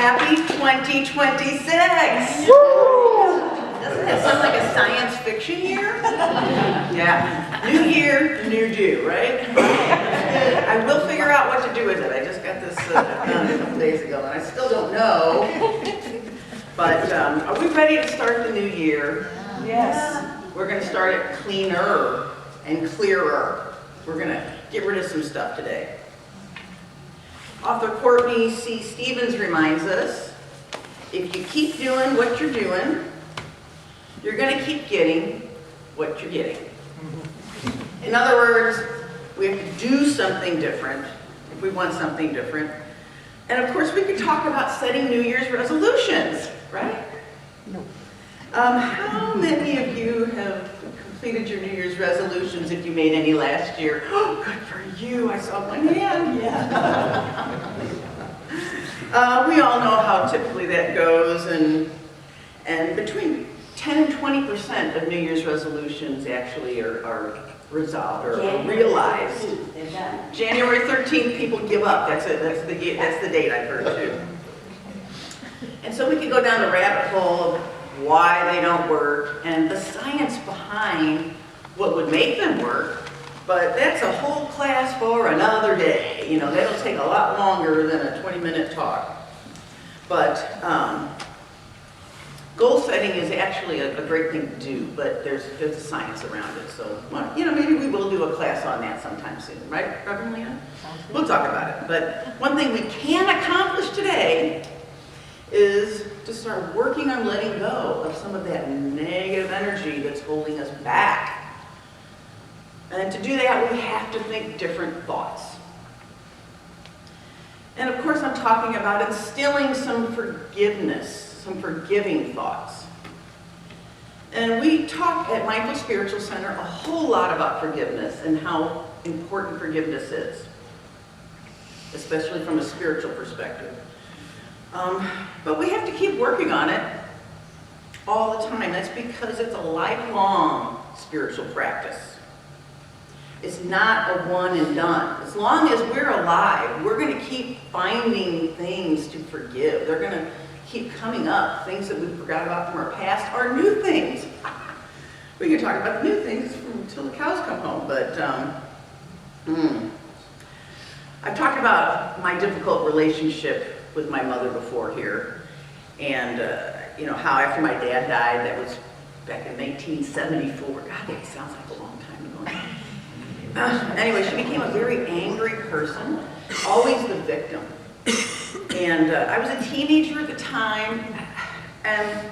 Happy 2026! Doesn't that sound like a science fiction year? Yeah. New year, new you, right? I will figure out what to do with it. I just got this done a couple days ago, and I still don't know. But are we ready to start the new year? Yes. We're going to start it cleaner and clearer. We're going to get rid of some stuff today. Author Courtney C. Stevens reminds us, if you keep doing what you're doing, you're going to keep getting what you're getting. In other words, we have to do something different if we want something different. And of course, we could talk about setting New Year's resolutions, right? No. How many of you have completed your New Year's resolutions if you made any last year? Oh, good for you. I saw one hand. Yeah. We all know how typically that goes, and between 10 and 20% of New Year's resolutions actually are resolved or realized. January 13th, people give up. That's the date I've heard too. And so we can go down the rabbit hole of why they don't work and the science behind what would make them work. But that's a whole class for another day. You know, that'll take a lot longer than a 20-minute talk. But goal setting is actually a great thing to do, but there's a science around it. So, you know, maybe we will do a class on that sometime soon, right, Reverend Leanne? We'll talk about it. But one thing we can accomplish today is to start working on letting go of some of that negative energy that's holding us back. And to do that, we have to think different thoughts. And of course, I'm talking about instilling some forgiveness, some forgiving thoughts. And we talk at Mindful Spiritual Center a whole lot about forgiveness and how important forgiveness is, especially from a spiritual perspective. But we have to keep working on it all the time. That's because it's a lifelong spiritual practice. It's not a one and done. As long as we're alive, we're going to keep finding things to forgive. They're going to keep coming up, things that we forgot about from our past, or new things. We can talk about the new things until the cows come home, but I've talked about my difficult relationship with my mother before here, and you know, how after my dad died, that was back in 1974. God, that sounds like a long time ago now. Anyway, she became a very angry person, always the victim. And I was a teenager at the time, and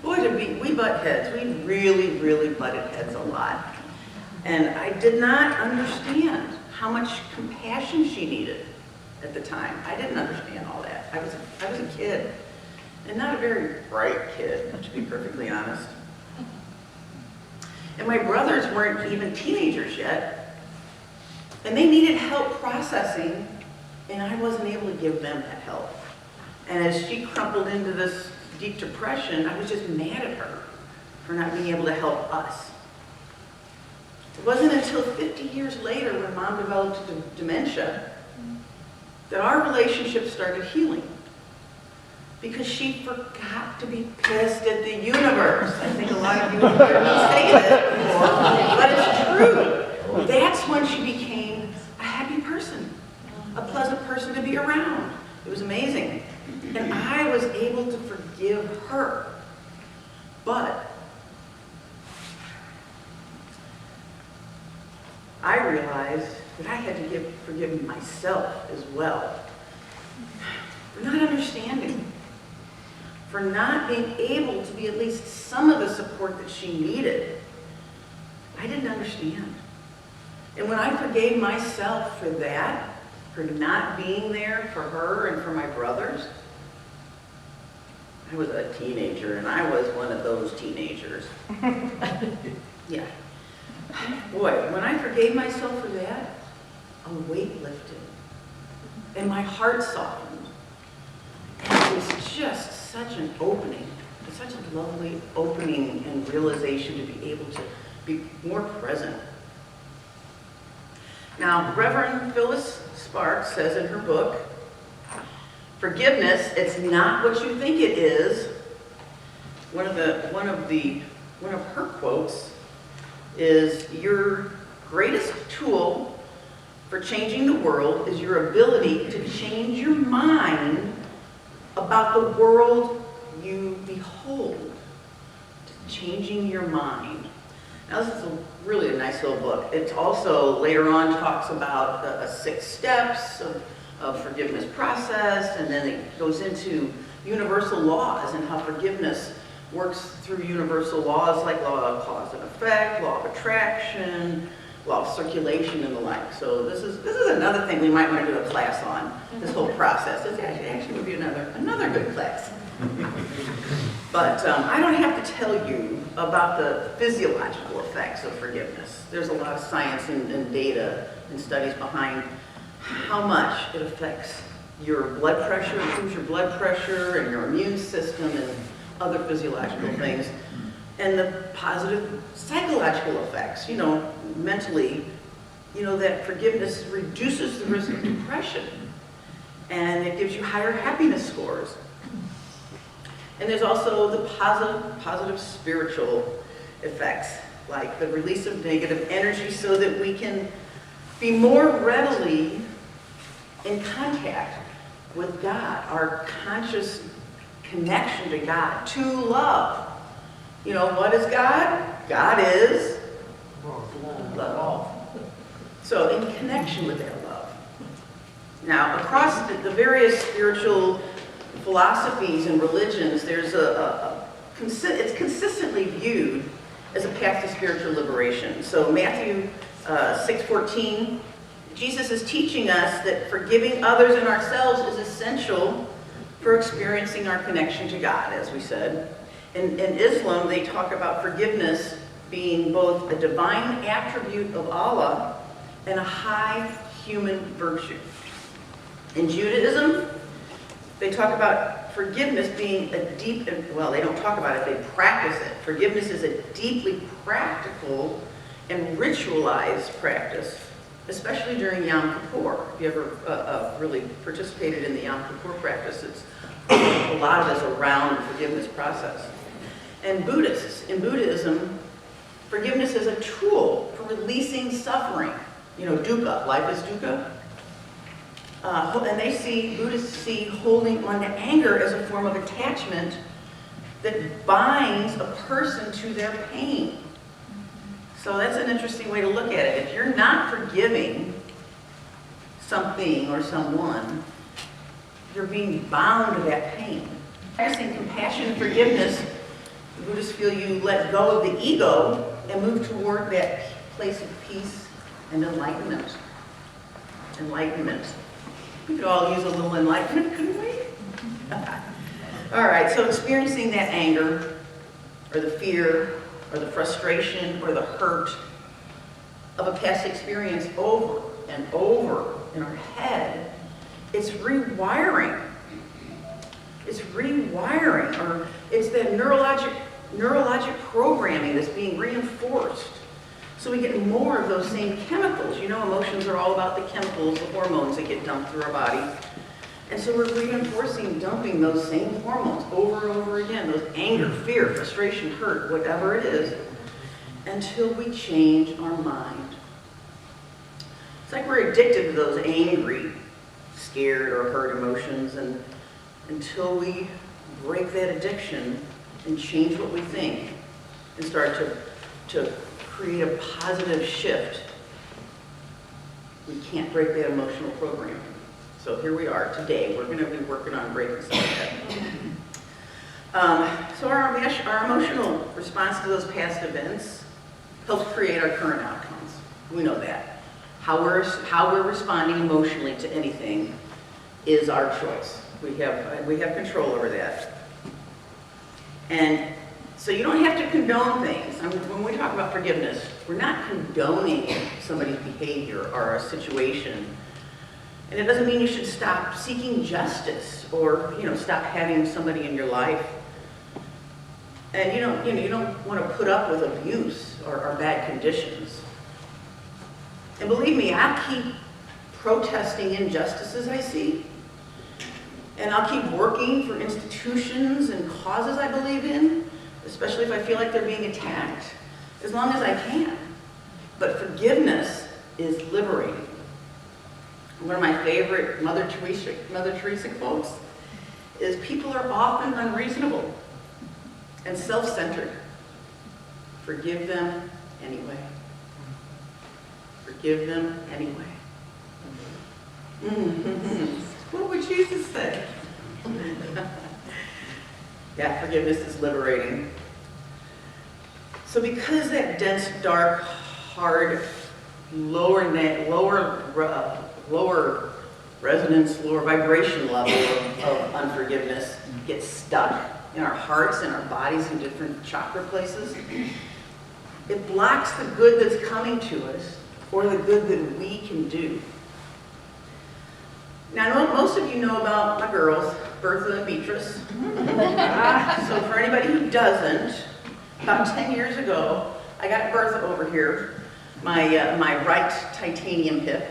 boy, did we butt heads. We really, really butted heads a lot. And I did not understand how much compassion she needed at the time. I didn't understand all that. I was a kid, and not a very bright kid, to be perfectly honest. And my brothers weren't even teenagers yet, and they needed help processing, and I wasn't able to give them that help. And as she crumpled into this deep depression, I was just mad at her for not being able to help us. It wasn't until 50 years later, when Mom developed dementia, that our relationship started healing. Because she forgot to be pissed at the universe. I think a lot of you have heard me say that before, but it's true. That's when she became a happy person, a pleasant person to be around. It was amazing. And I was able to forgive her. But I realized that I had to forgive myself as well. For not understanding. For not being able to be at least some of the support that she needed. I didn't understand. And when I forgave myself for that, for not being there for her and for my brothers, I was a teenager, and I was one of those teenagers. Yeah. Boy, when I forgave myself for that, a weight lifted. And my heart softened. And it was just such an opening, such a lovely opening and realization to be able to be more present. Now, Reverend Phyllis Sparks says in her book, Forgiveness, it's not what you think it is. One of her quotes is, your greatest tool for changing the world is your ability to change your mind about the world you behold. Changing your mind. Now this is really a nice little book. It also later on talks about the 6 steps of forgiveness process, and then it goes into universal laws and how forgiveness works through universal laws like law of cause and effect, law of attraction, law of circulation, and the like. So this is another thing we might want to do a class on, this whole process. This actually would be another good class. But I don't have to tell you about the physiological effects of forgiveness. There's a lot of science and data and studies behind how much it affects your blood pressure, improves your blood pressure and your immune system and other physiological things. And the positive psychological effects, mentally, that forgiveness reduces the risk of depression, and it gives you higher happiness scores. And there's also the positive spiritual effects, like the release of negative energy so that we can be more readily in contact with God, our conscious connection to God, to love. What is God? God is love. So in connection with that love. Now, across the various spiritual philosophies and religions, there's it's consistently viewed as a path to spiritual liberation. So Matthew 6:14, Jesus is teaching us that forgiving others and ourselves is essential for experiencing our connection to God, as we said. In Islam, they talk about forgiveness being both a divine attribute of Allah and a high human virtue. In Judaism, they talk about forgiveness being they don't talk about it, they practice it. Forgiveness is a deeply practical and ritualized practice, especially during Yom Kippur. If you ever really participated in the Yom Kippur practice, a lot of it's around the forgiveness process. And in Buddhism, forgiveness is a tool for releasing suffering. Dukkha, life is dukkha. And Buddhists see holding on to anger as a form of attachment that binds a person to their pain. So that's an interesting way to look at it. If you're not forgiving something or someone, you're being bound to that pain. Practicing compassion and forgiveness, the Buddhists feel you let go of the ego and move toward that place of peace and enlightenment. We could all use a little enlightenment, couldn't we? All right, so experiencing that anger, or the fear, or the frustration, or the hurt of a past experience over and over in our head, it's rewiring. Or it's that neurologic programming that's being reinforced. So we get more of those same chemicals. Emotions are all about the chemicals, the hormones that get dumped through our body. And so we're reinforcing dumping those same hormones over and over again, those anger, fear, frustration, hurt, whatever it is, until we change our mind. It's like we're addicted to those angry, scared, or hurt emotions, and until we break that addiction and change what we think and start to create a positive shift, we can't break that emotional programming. So here we are today. We're going to be working on breaking some of that. So our emotional response to those past events helps create our current outcomes. We know that. How we're responding emotionally to anything is our choice. We have control over that. And so you don't have to condone things. When we talk about forgiveness, we're not condoning somebody's behavior or a situation. And it doesn't mean you should stop seeking justice or stop having somebody in your life. And you don't want to put up with abuse or bad conditions. And believe me, I keep protesting injustices I see. And I'll keep working for institutions and causes I believe in, especially if I feel like they're being attacked, as long as I can. But forgiveness is liberating. One of my favorite Mother Teresa quotes is, people are often unreasonable and self-centered. Forgive them anyway. Forgive them anyway. What would Jesus say? Yeah, forgiveness is liberating. So because that dense, dark, hard, lower resonance, lower vibration level of unforgiveness gets stuck in our hearts and our bodies in different chakra places, it blocks the good that's coming to us or the good that we can do. Now, I know most of you know about my girls, Bertha and Beatrice. So for anybody who doesn't, about 10 years ago, I got Bertha over here, my right titanium hip.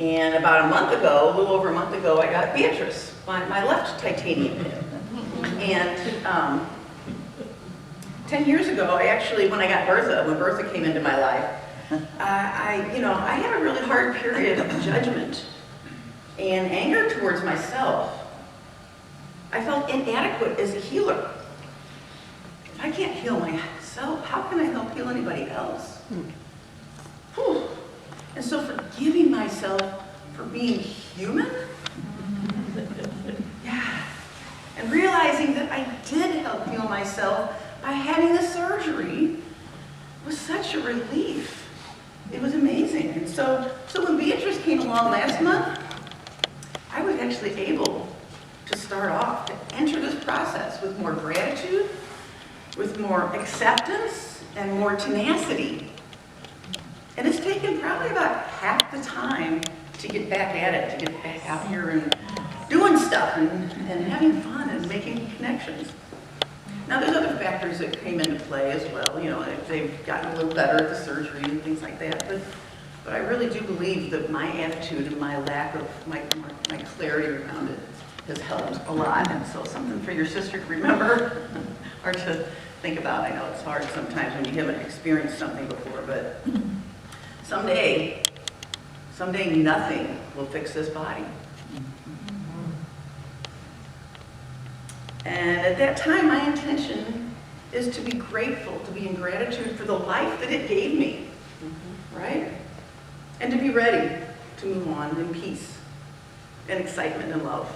And about a little over a month ago, I got Beatrice, my left titanium hip. And 10 years ago, when I got Bertha, when Bertha came into my life, I had a really hard period of judgment and anger towards myself. I felt inadequate as a healer. If I can't heal myself, how can I help heal anybody else? Whew. And so forgiving myself for being human, yeah, and realizing that I did help heal myself by having the surgery was such a relief. It was amazing. And so when Beatrice came along last month, I was actually able to start off, to enter this process with more gratitude, with more acceptance, and more tenacity. And it's taken probably about half the time to get back at it, to get back out here and doing stuff and having fun and making connections. Now, there's other factors that came into play as well. You know, they've gotten a little better at the surgery and things like that. But I really do believe that my attitude and my lack of my clarity around it has helped a lot. And so something for your sister to remember or to think about. I know it's hard sometimes when you haven't experienced something before, but someday nothing will fix this body. And at that time, my intention is to be grateful, to be in gratitude for the life that it gave me, right? And to be ready to move on in peace and excitement and love.